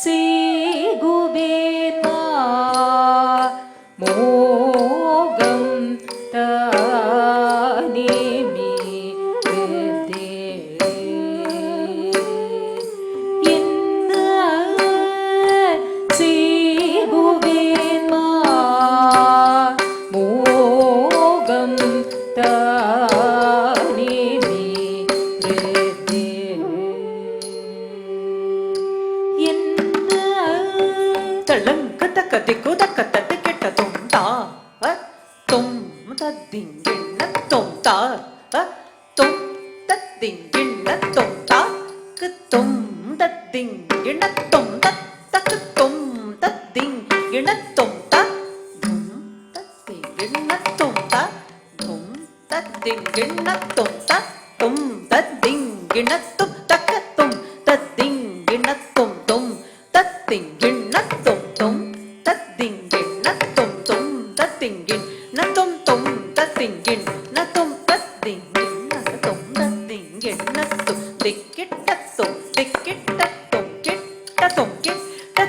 செய்குவேன்மா மோகம் தானே மீதே என்ன செய்குவேன்மா மோகம் தானே மீதே என்ன தளங்க தக்கதிக்கு தக்கத்தட்டு கெட்ட தொண்டா தொம் தத்திங்கிண்ண தொண்டா தொம் தத்திங்கிண்ண தொண்டா தொம் தத்திங்கிண்ண தொண்டா தக்கு தொம் தத்திங்கிண்ண தொண்டா தொம் தத்திங்கிண்ண தொண்டா தொம் தத்திங்கிண்ண தொண்டா தொம் தத்திங்கிண்ண தொம் தக்க தொம் தத்திங்கிண்ண தொம் தொம் தத்திங்கிண்ண தொம் தொம் தத்திங்கிண்ண தொம் தொம் தத்திங்கிண்ண தொம் தொம் தத்திங்கிண்ண தொம் தத்திங்கிண்ண தொம் தத்திங்கிண்ண தொம் திக்கிட்ட தொம் திக்கிட்ட தொம் கிட்ட தொம் கிட்ட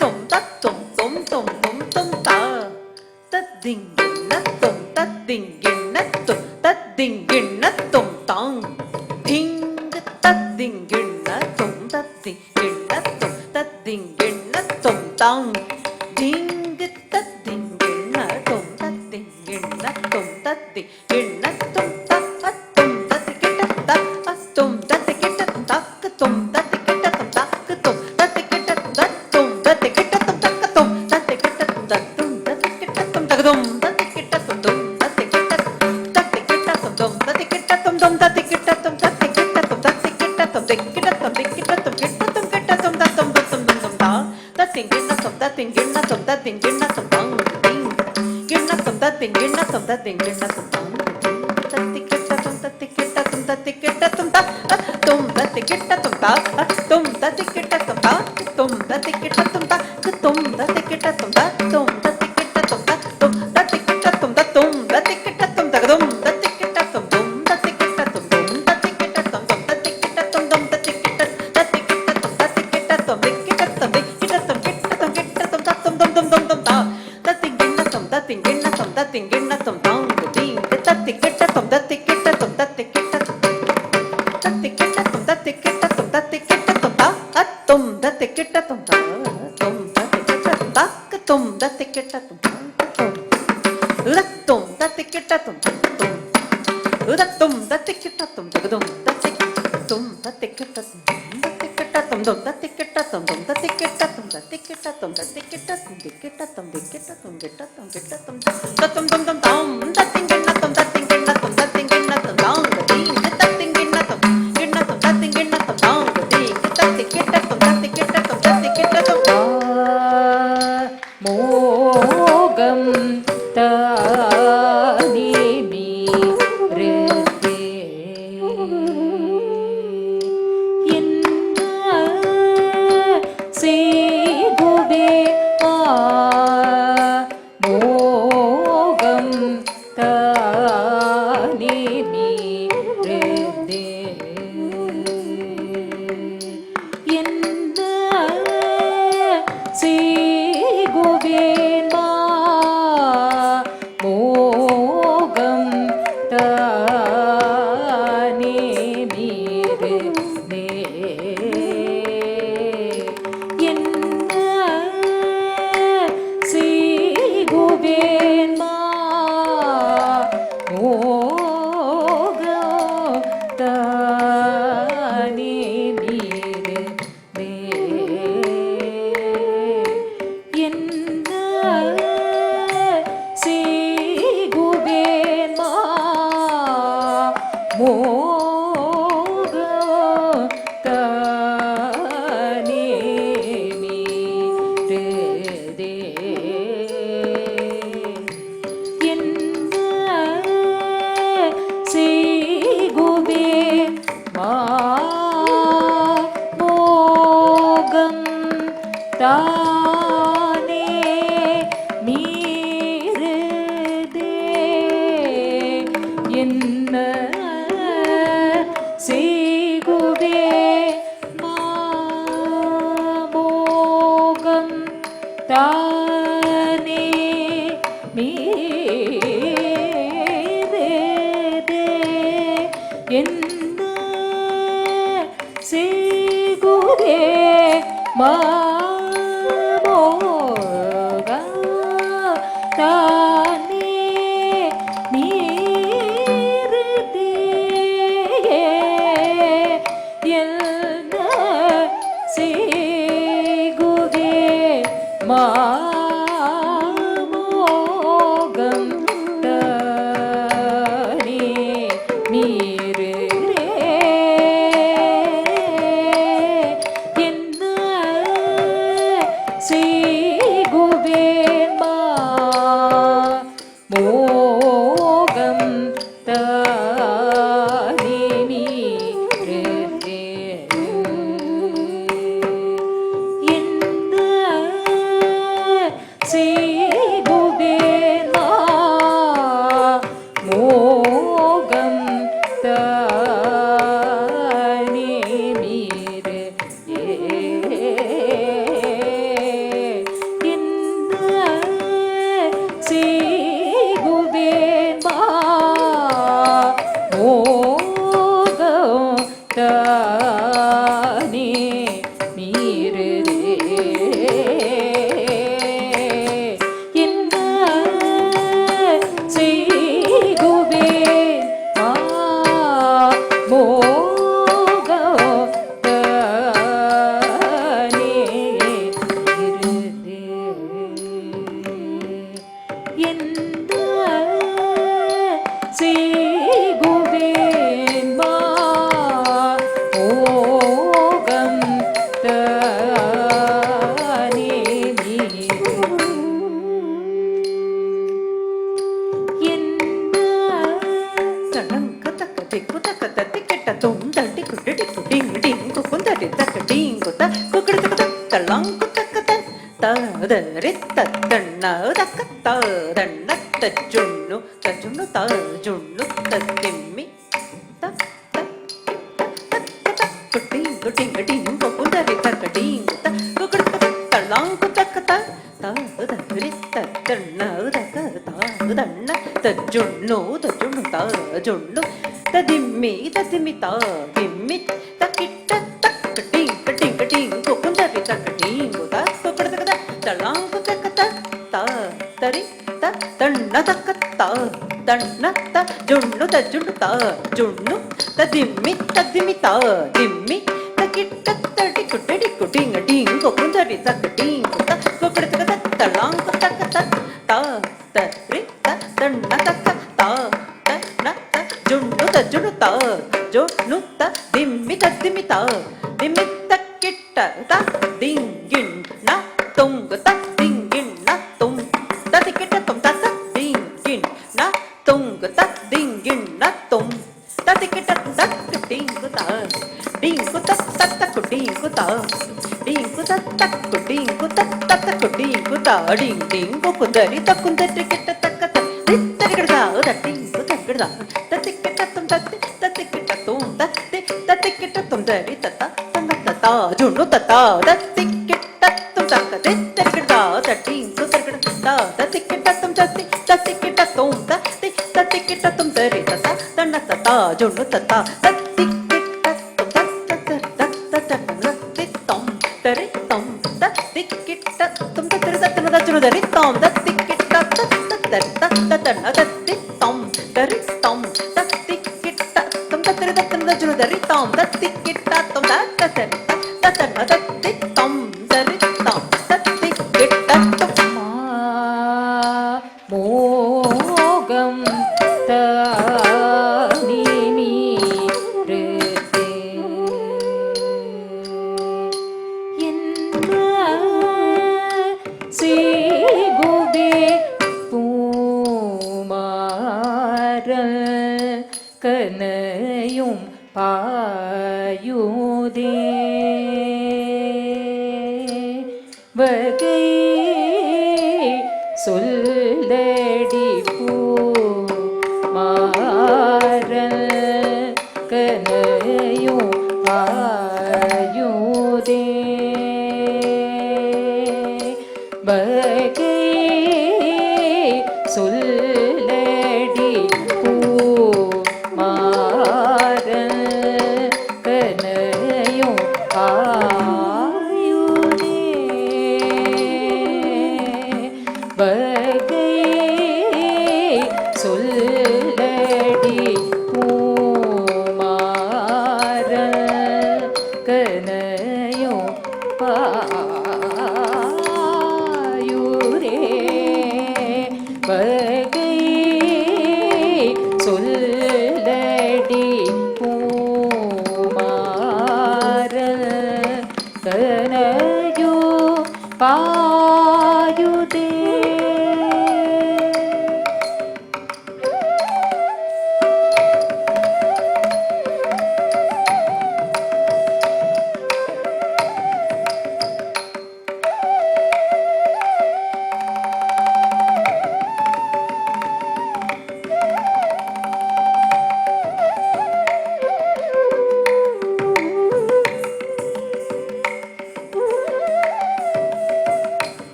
தொம் தத்தொம் தொம் தொம் தொம் தொம் தா தத்திங்கிண்ண தொம் தத்திங்கிண்ண தொம் தத்திங்கிண்ண தொம் தாங் திங்கு தத்திங்கிண்ண தொம் தத்திங்கிண்ண தொம் தத்திங்கிண்ண தொம் தாங் திங்கு தத்திங்கிண்ண தொம் தத்திங்கிண்ண தொம் தத்திங்கிண்ண தொம் தத்தொம் தத்திக்கிட்ட தத்தொம் தத்திக்கிட்ட தக்கு தொம் தத்திக்கிட்ட தக்கு தொம் தத்திக்கிட்ட தத்தொம் தத்திக்கிட்ட தக்கத்தொம் தத்திக்கிட்ட தத்தொம் தத்திக்கிட்ட தகதொம் தத்திக்கிட்ட தொம் தத்திக்கிட்ட தத்திக்கிட்ட தொம் தத்திக்கிட்ட தொம் தத்திக்கிட்ட தத்திக்கிட்ட தத்திக்கிட்ட தத்திக்கிட்ட தத்திக்கிட்ட கிட்ட தத்தொம் தத்தொம் தத்தொம் தா தத்திங்கிண்ண தொம் தத்திங்கிண்ண தொம் தத்திங்கிண்ண தொம் தாங் கிண்ண தொம் தத்திங்கிண்ண தொம் தத்திங்கிண்ண தொம் தாங் தத்திக்கிட்ட தொம் தத்திக்கிட்ட தொம் தத்திக்கிட்ட தொம் தா தொம் தத்திக்கிட்ட தொம் தா தொம் தத்திக்கிட்ட தொம் தா தொம் தத்திக்கிட்ட தொம் தா தொம் தத்திக்கிட்ட தொம் தா தொம் தத்திக்கிட்ட தொம் தா தொம் தத்திக்கிட்ட தொம் தா தொம் தத்திக்கிட்ட தொம் தகதொம் தத்திக்கிட்ட தொம் தொம் தத்திக்கிட்ட தொம் தொம் தத்திக்கிட்ட தொம் தொம் தத்திக்கிட்ட தொம் தொம் தத்திக்கிட்ட தத்திக்கிட்ட தொம் தத்திக்கிட்ட தொம் திக்கிட்ட தொம் திக்கிட்ட தொம் கிட்ட தொம் கிட்ட தொம் தத்தொம் தொம் தொம் தொம் தொம் தா தத்திங்கிண்ண தொம் தத்திங்கிண்ண தொம் தத்திங்கிண்ண தொம் தாங் தீங் தத்திக்கிட்ட தொம் தத்திக்கிட்ட தொம் தத்திக்கிட்ட தத்திக்கிட்ட தொம் தத்திக்கிட்ட தொம் தத்திக்கிட்ட தொம் தா தொம் தத்திக்கிட்ட தொம் தா தொம் தத்திக்கிட்ட தொம் தா தொம் தத்திக்கிட்ட தொம் தா தொம் தத்திக்கிட்ட தொம் தொம் தத்திக்கிட்ட தொம் தகதொம் தத்திக்கிட்ட தொம் தத்திக்கிட்ட தொம் தொம் தத்திக்கிட்ட தொம் தொம் தத்திக்கிட்ட தொம் தத்திக்கிட்ட தொம் தத்திக்கிட்ட தொம் திக்கிட்ட தொம் திக்கிட்ட தொம் கிட்ட தொம் கிட்ட தொம் தத்தொம் தொம் தொம் தாம் தத்திங்கிண்ண தொம் தத்திங்கிண்ண தொம் தத்திங்கிண்ண தொம் தாங் தீங் தத்திங்கிண்ண தொம் கிண்ண தொம் தத்திங்கிண்ண தொம் தாங் தீங் தத்திக்கிட்ட தொம் தத்திக்கிட்ட தொம் தத்திக்கிட்ட தொம் மோகம் தானே மீதே என்ன செய்குவேன்மா மோகம் தானே மீதே என்ன செய்குவேன்மா மோகம் தானே மீதே என்ன செய்குவேன்மா மோகம் தானே மீதே என்ன செய்குவேன்மா மோகம் தானே மீதே என்ன செய்குவேன்மா மோகம் தானே மீதே என்ன செய்குவேன்மா மோகம் தானே மீரே என்ன செய்குதே மாமோக தானே மீரே என்ன செய்குதே மாமோகம் தானே மீரே என்ன செய்குதே மாமோகம் தானே மீரே என்ன செய்குதே மாமோகம் தானே மீரே என்ன செய்குதே மாமோகம் தானே மீரே என்ன செய்குதே மாமோகம் தானே மீரே என்ன செய்குதே மாமோகம் தானே மீரே என்ன தடங்க தக்க திக்கு தக்க தத்தி கெட்ட தும் தட்டி குட்டி டிக்கு டிங் டிங் குந்தடி தக்க டிங் குத்த குக்கடி தக்க தள்ளாங்கு தக்க தன் ததரி தத்தண்ண தக்க ததண்ண தஜுண்ணு தஜுண்ணு தஜுண்ணு தத்திம்மி தக் தக் தக் குட்டிங் குட்டிங் டிங் குந்தடி தக்க டிங் குத்த குக்கடி தக்க தள்ளாங்கு தக்க ததரி தத்தண்ண தக்க ததண்ண தஜுண்ணு தஜுண்ணு தஜுண்ணு ததிம்மி ததிம்மி ததிம்மி தக்கிட்ட தக்க டிங் டிங் டிங் குந்தடி தக்க டிங் குத்த குக்கடி தக்க தள்ளாங்கு தக்க தரி தண்ண தக்க தண்ண தஜுண்ணு தஜுண்ணு தஜுண்ணு ததிம்மி ததிம்மி ததிம்மி தக்கிட்ட தடி குட்டடி குட்டிங்க டிங் குந்தடி தக்க டிங் குத்த குக்கடி தக்க தள்ளாங்கு தக்க தரி தண்ண தக்க தண்ண தஜுண்ணு தஜுண்ணு தஜுண்ணு ததிம்மி ததிம்மி ததிம்மி தக்கிட்ட திங்கின் ந தொங்கு திங்கின் ந தொங் ததிக்கிட்ட தொம் தத்த திங்கின் ந தொங்கு திங்கின் ந தொம் ததிக்கிட்ட தக்கு டிங்கு டிங்கு தத்தக்கு டிங்கு டிங்கு தத்தக்கு டிங்கு தத்தக்கு டிங்கு டிங் டிங்கு குந்தரி தக்குந்தரி கிட்ட தக்க தரிக்கிடதா தட்டிங்கு தக்கிடதா தத்திக்கிட்ட தொம் தத்தி தத்திக்கிட்ட தொம் தத்தி தத்திக்கிட்ட தொம் தரி தத்தா தங்க தத்தா ஜுண்ணு தத்தா தத்திக்கிட்ட தொம் தக்க தரிக்கிடதா தட்டிங்கு தரிக்கிடதா தத்திக்கிட்ட தொம் தத்தி தத்திக்கிட்ட தொம் தத்தி தத்திக்கிட்ட தொம் தரி தத்தா தண்ண தத்தா ஜுண்ணு தத்தா தத்திக்கிட்ட தொம் தத்தி தொம் தரி தொம் தத்திக்கிட்ட தொம் தரி தத்தன தச்சுரு தரி தொம் தத்திக்கிட்ட தத்தரி தத்தன தத்தி தொம் தரி தொம் தத்திக்கிட்ட தொம் தரி தத்தன தச்சுரு தரி தொம் தத்திக்கிட்ட தொம் தத்தரி தத்தன தத்தி தொம் தரி தொம் தத்திக்கிட்ட தொம் மாமோகம் தானே மீரே என்ன செய்குதே பூமாறல் கனையும் பாயுதே வகை சொல்லடி பூமாறல் கனையும் பாயுதே வகை சொல்லடி பூமார கனையும் ஆயுனே வகை சொல்லடி பூமார கனையும் ஆயுரே வகை சொல்லடி பூமார கனையோ பாயுதே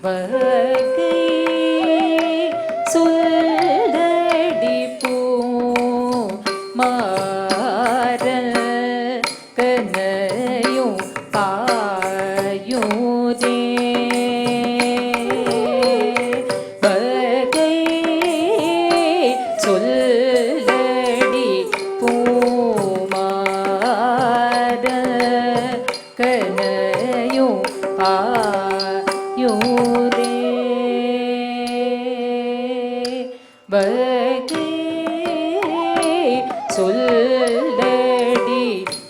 வகை சொல்லடி பூமார கனையும் பாயுதே வகை சொல்லடி பூமார கனையும் யூரே வகை சொல்லடி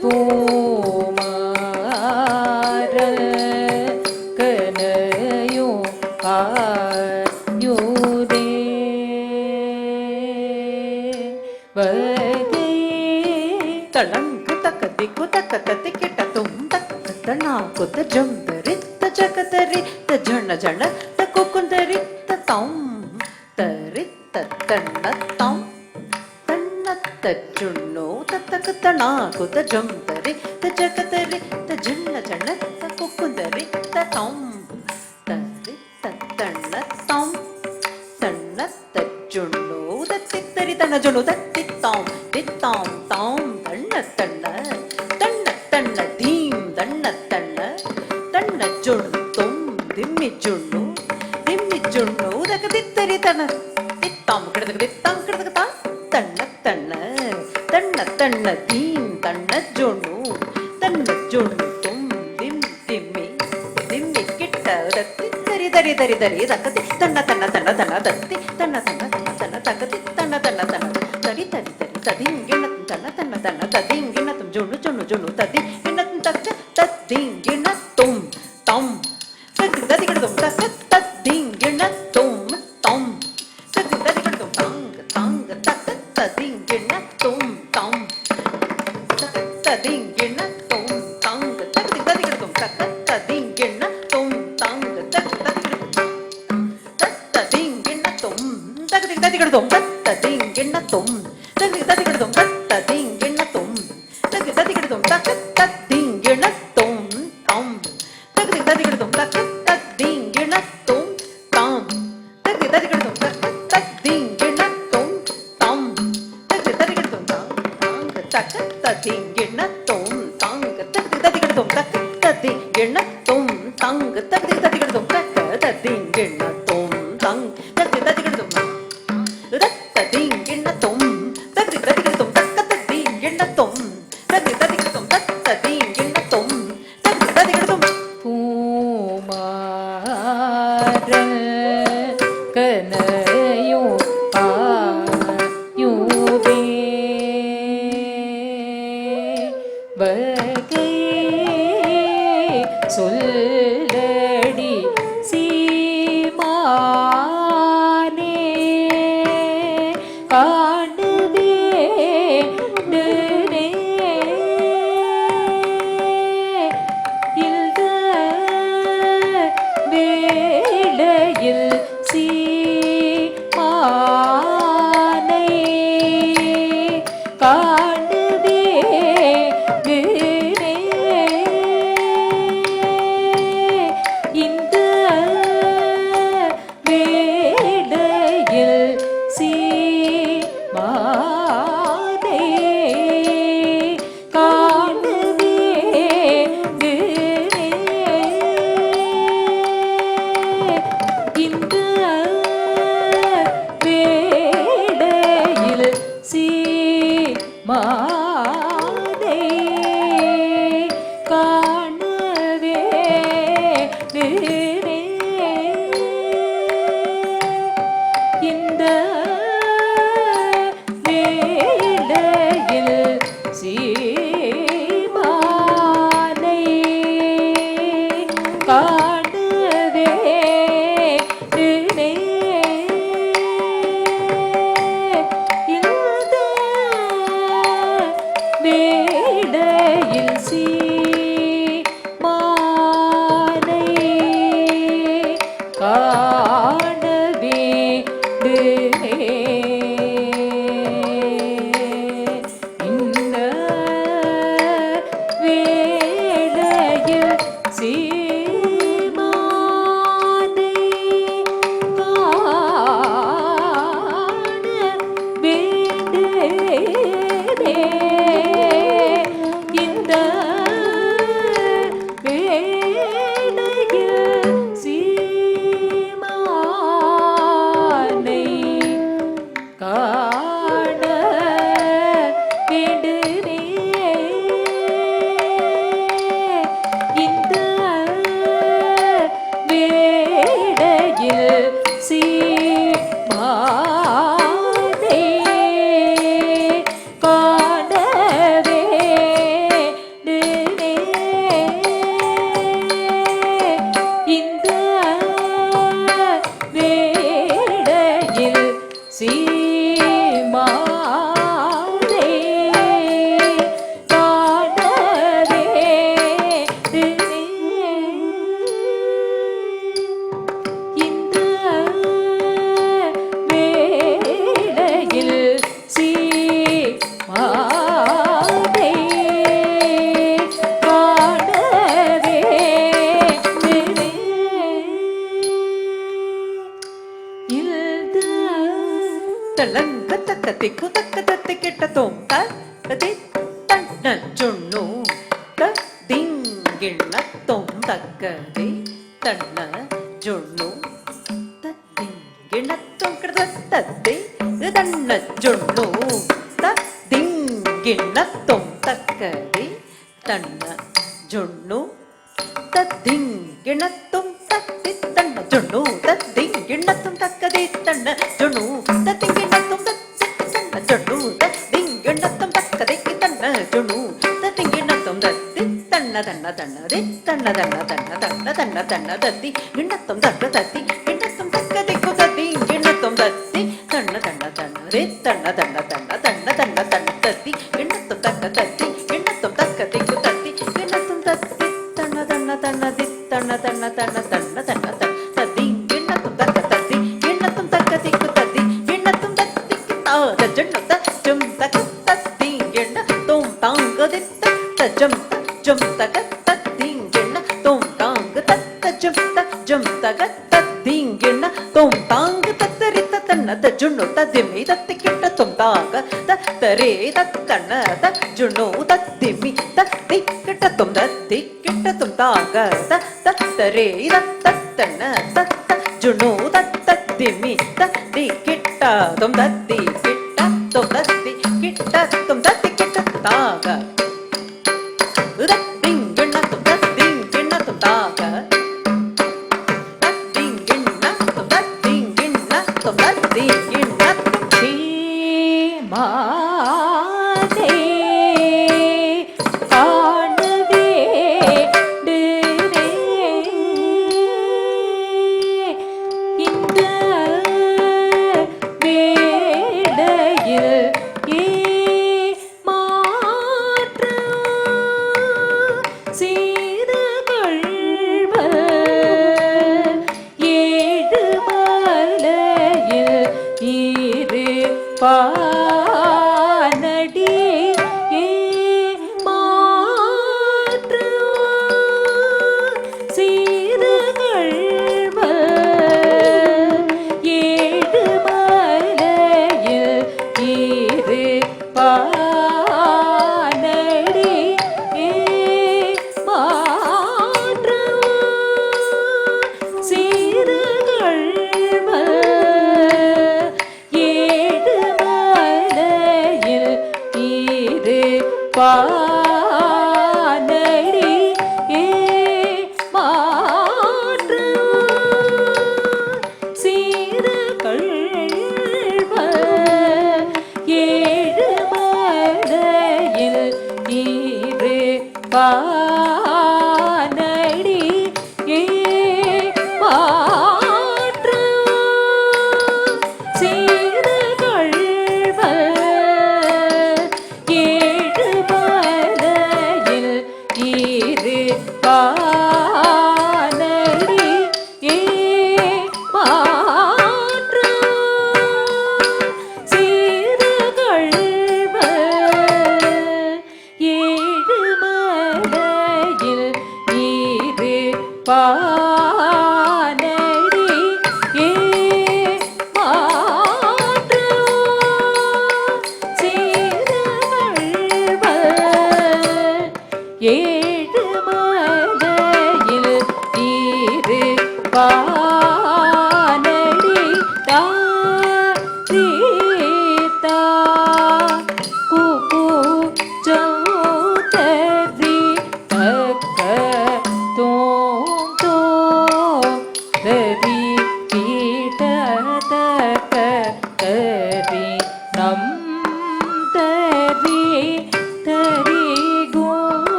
பூமார கனையும் ஆயுரே வகை தளங்கு தக்கதிக்கு தக்கத்தி கிட்டத்தும் தக்கத்தனா குத்த ஜம்பரி ஜகதரி ஜன ஜன குக்குந்தரி தம் தரி தன்ன தம் தன்ன தச்சுண்ணோ தத்தகத்தனா குத ஜம்பரி ஜகதரி ஜன ஜன குக்குந்தரி தம் தரி தன்ன தம் தன்ன தச்சுண்ணோ தத்தித்தரி தன ஜுணு தத்தித்தாம் தித்தாம் தாம் தன்ன தன்ன தன்ன தன்ன தீம் தன்ன தன்ன தன்ன ஜுணு தொம் திம்மி ஜுண்ணு தகதித்தரி தன தித்தாம் கிடதுக்கு தித்தாம் கிடதுக்கு தான் தன்ன தன்ன தன்ன தன்ன தீம் தன்ன ஜுண்ணு தன்ன ஜுண்ணு தொம் திம் திம்மி திம்மி கிட்ட தத்தி தரி தரி தரி தரி தக்கதி தன்ன தன்ன தன்ன தன்ன தத்தி தன்ன தன்ன தன்ன தன்ன தக்கதி தன்ன தன்ன தன்ன தரி தரி தரி ததி இங்கிண தன்ன தன்ன தன்ன ததி இங்கிண தும் ஜுண்ணு ஜுண்ணு ஜுண்ணு ததி இண்ண தக்க தத்தி இங்கிண தும் தம் தத்தி ததி கிடதும் தக்க தத்தி இங்கிண தும் தம் தத்தி ததி கிடதும் தாங்க தாங்க தக்க ததி இங்கிண தும் தம் ததி இங்கிண தும் தாங்க தத்தி ததி கிடதும் தக்க ததி இங்கிண தும் தாங்க தத்தி ததி கிடதும் தத்தி இங்கிண தும் தத்தி ததி கிடதும் தத்தி இங்கிண தும் தத்தி ததி கிடதும் தத்தி இங்கிண தும் தத்தி ததி கிடதும் தக்க தத்தி இங்கிண தும் தம் தத்தி ததி கிடதும் தக்க தத்தி இங்கிண தும் தம் தத்தி ததி கிடதும் தக்க தத்தி இங்கிண தும் தம் தத்தி ததி கிடதும் தாங்க தக்க தத்தி இங்கிண தும் தாங்க தத்தி ததி கிடதும் தக்க தத்தி இங்கிண தும் தாங்க தத்தி ததி கிடதும் தக்க தத்தி இங்கிண தும் தாங்க தத்தி ததி கிடதும் தத்தி இங்கிண தும் தத்தி ததி கிடதும் தக்க தத்தி இங்கிண தும் தத்தி ததி கிடதும் தத்தி இங்கிண தும் தத்தி ததி கிடதும் பூமார கனையும் மாதே காணவே இந்த வேளையில் சீமாதே காணவே இந்த வேளையில் சீமாதே காணவே தளங்க தக்கத்தை குதக்கத்தை கெட்ட தோம் தக்கதை தன்ன சொன்னு திங்கிண்ண தோம் தக்கதை தன்ன சொன்னு திங்கிண்ண தோம் கிடத்தத்தை தன்ன சொன்னு திங்கிண்ண தோம் தக்கதை தன்ன சொன்னு திங்கிண்ணத்தும் தத்தி தன்ன சொன்னு திங்கிண்ணத்தும் தக்கதை தன்ன சொன்னு திங்கிண்ணத்தும் தன்ன சொன்னு திங்கிண்ணத்தும் தக்கதை தன்ன சொன்னு திங்கிண்ணத்தும் தத்தி தன்ன தன்ன தன்னதே தன்ன தன்ன தன்ன தன்ன தன்ன தன்ன தத்தி கிண்ணத்தும் தன்ன தத்தி கிண்ணத்தும் தக்கதை குதத்தி கிண்ணத்தும் தத்தி தன்ன தன்ன தன்னதே தன்ன தன்ன தன்ன தன்ன தன்ன தன்ன தத்தி கிண்ணத்தும் தக்க தத்தி கிண்ணத்தும் தக்கதை குதத்தி கிண்ணத்தும் தத்தி தன்ன தன்ன தன்னதி தன்ன தன்ன தன்ன தன்ன தன்ன தத்தி கிண்ணத்தும் தக்க தத்தி கிண்ணத்தும் தக்கதை குதத்தி கிண்ணத்தும் தத்தி தாத ஜன்னத ஜம் தக்க தத்தி கிண்ண தோம் தாங்க தித்த ஜம் ஜம் தக்க தத்தி கிண்ண தோம் தாங்க தத்த ஜம் தக்க தத்தி கிண்ண தோம் தாங்க தத்தரித்த தன்ன ஜுண்ணு ததிமி தத்தி கிட்ட தோம் தாங்க தத்தரே தத்தன ஜுண்ணு தத்திமி தத்தி கிட்ட தோம் தத்தி கிட்ட தோம் தாங்க தத்தரே தத்தன தத்த ஜுண்ணு தத்திமி தத்தி கிட்ட தோம் தத்தி கிட்ட தோம் தத்தி கிட்ட தோம் தத்தி கிட்ட தாங்க தத்திங்கிண்ணத்தும் தத்திங்கிண்ணத்தும் தாங்க தத்திங்கிண்ணத்தும் தத்திங்கிண்ணத்தும் தத்திங்கிண்ணத்தும் சீமாதே காணவே இந்த வேளையில் பானடி மாற்று சீதகள்வ ஏழு மலையில் இரு பானடி மாற்று சீதகள்வ ஏழு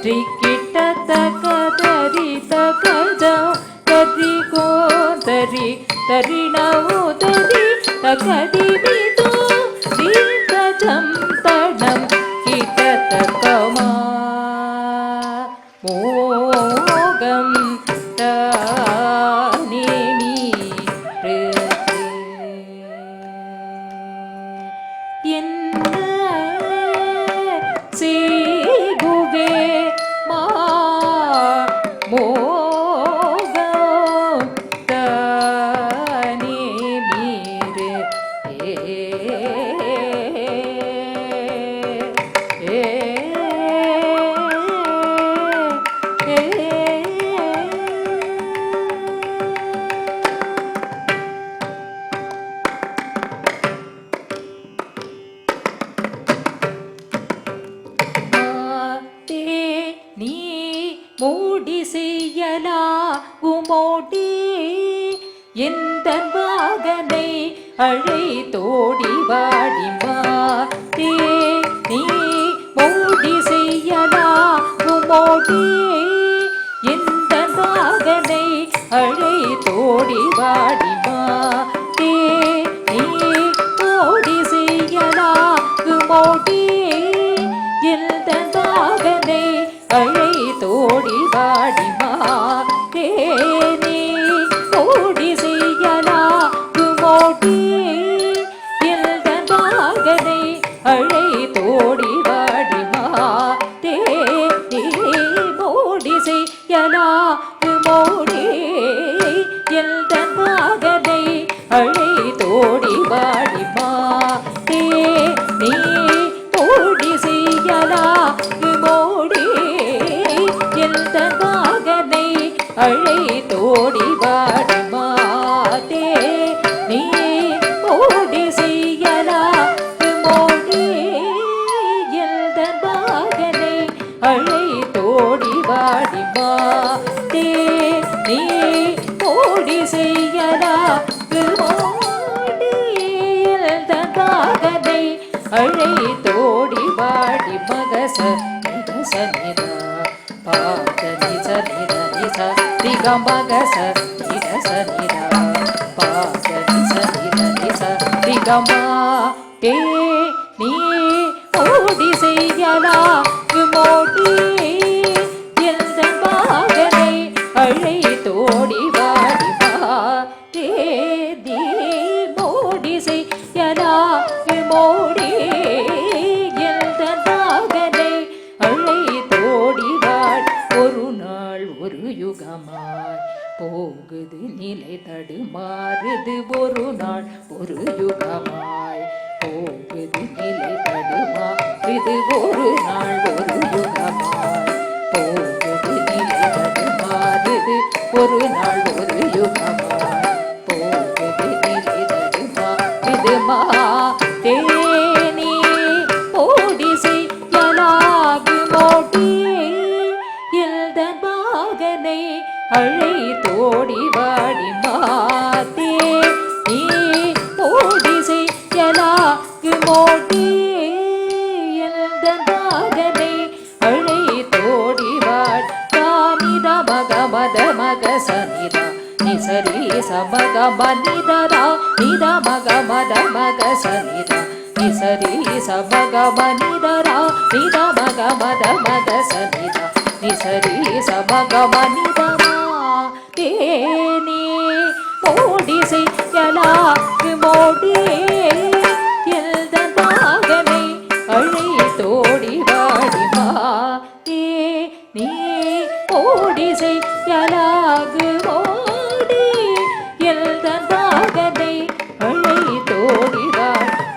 ரிக்கிட்ட தக தரி தகஜ தரி கோ தரி தரிணவு தரி தகதி விது தீதஜம் தடம் கிட்ட தகமா மோகம் தானேமி என்ன சீகுவே மா மோகம் தானேமீரே நீ மூடி செய்யலா உமோடி எந்த மகனை அழை தோடி வாடிமா நீ மூடி செய்யலா உமோடி எந்த மகனை அழை தோடி வாடிமா நீ மூடி செய்யலா உமோடி எந்த மகனை அழை தோடி வாடிமா தேனி ஓடி செய்யலா குமோடி எந்த மகனை அழை தோடி வாடிமா தேனி ஓடி செய்யலா குமோடி எந்த மகனை அழை தோடி வாடிமா தேனி ஓடி செய்யலா குமோடி எந்த மகனை அழை தோடி வாடிமா நீ ஓடி செய்யலா குமோடி எந்த மகனை அழை தோடி வாடிமா நீ ஓடி செய்யலா குமோடி எந்த மகனை அழை தோடி வாடி மகச நிதச நித பாத நிச நித நிச திக மகச நிதச நித பாத நிச நித நிச திகமா நீ ஓடி செய்யலா குமோடி எந்த மகனை அழை தோடி வாடிமா தி மோடி செய்யலா குமோடி எந்த மகனை அழை தோடி வாடி ஒரு நாள் ஒரு யுகமாய் போகுது நிலை தடுமாறுது ஒரு நாள் ஒரு யுகமாய் போகுது நிலை தடுமாறுது ஒரு நாள் ஒரு யுகமாய் போகுது நிலை தடுமாறுது ஒரு நாள் ஒரு யுகமாய் போகுது நிலை தடுமாறுது தேனி ஓடி செய்யலா குமோடி எந்த மகனை அழை தோடி வாடிமா நீ ஓடி செய்யலா குமோடி எந்த மகனை அழை தோடி வாடித மக மத மக சனிதா நிசரி சமக மனிதரா நித மக மத மக சனிதா நிசரி சமக மனிதரா நித மக மத மக சனிதா நிசரி சமக மனிதரா தேனி ஓடி செய்யலா குமோடி எந்த மகனை அழை தோடி வாடிமா நீ ஓடி செய்யலா குமோடி எந்த மகனை அழை தோடி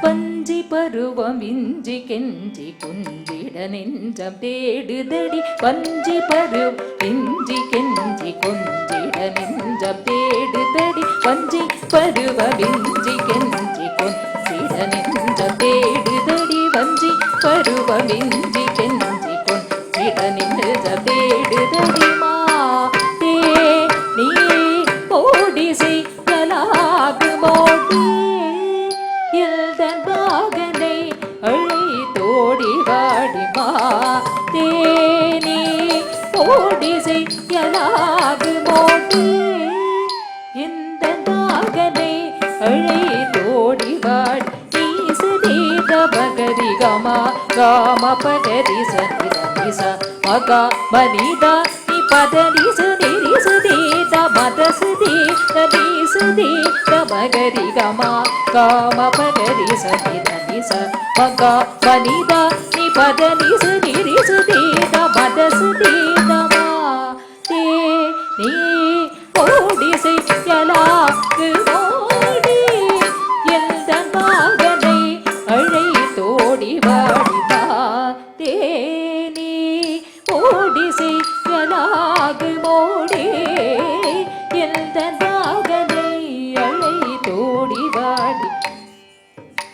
வஞ்சி பருவம் இஞ்சி கெஞ்சி குஞ்சிட நெஞ்சம் தேடுதடி வஞ்சி பருவம் இஞ்சி கெஞ்சி குஞ்சிட நெஞ்சம் தேடுதடி வஞ்சி பருவம் இஞ்சி கெஞ்சி குஞ்சிட நெஞ்சம் தேடுதடி வஞ்சி பருவம் இஞ்சி கெஞ்சி குஞ்சிட நெஞ்சம் தேடுதடி நீ ஓடி செய்யலா குமோடி எந்த மகனை அழை தோடி வாடிமா தேனி செய்யலாகு மோட்டு இந்த நாகனை அழை தோடி வாடி நீசுதீத பகரி கமா காம பகரி சனித மகா மனிதா நீ பதனி சுதீத மதசுதீத நீசுதீத பகரி கமா காம பகரி சனித மகா மனிதா நீ பதனி சுதீத மதசுதீத தே நீ ஓடி செய்யலாக்கு ஓடி எந்த நாகனை அழை தோடி வாடிதா தேனி ஓடி செய்யலாகு மோடி எந்த நாகனை அழை தோடி வாடி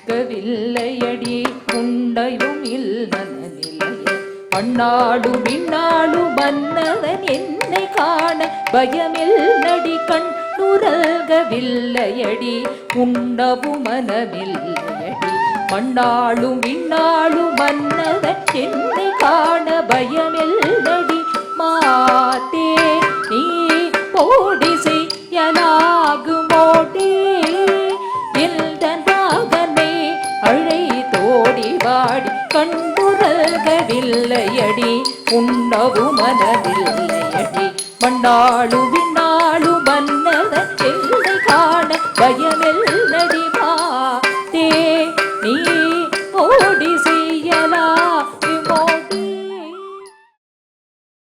கவில்லையடி உண்டையும் இல்லன நிலைய அண்ணாடு விண்ணாடு மன்னவன் என்னை காண பயமில் நடி கண் நுரல்கவில்லையடி உண்ணவு மனமில்லையடி மண்ணாளும் விண்ணாளும் மன்னவன் என்னை காண பயமில் நடி மாத்தே நீ போடி செய்யலாகு மோடி இந்த நாகனை அழை தோடி வாடி கண்டுரல்கவில்லையடி உண்ணவு மனதில்லையடி மண்ணாளுவி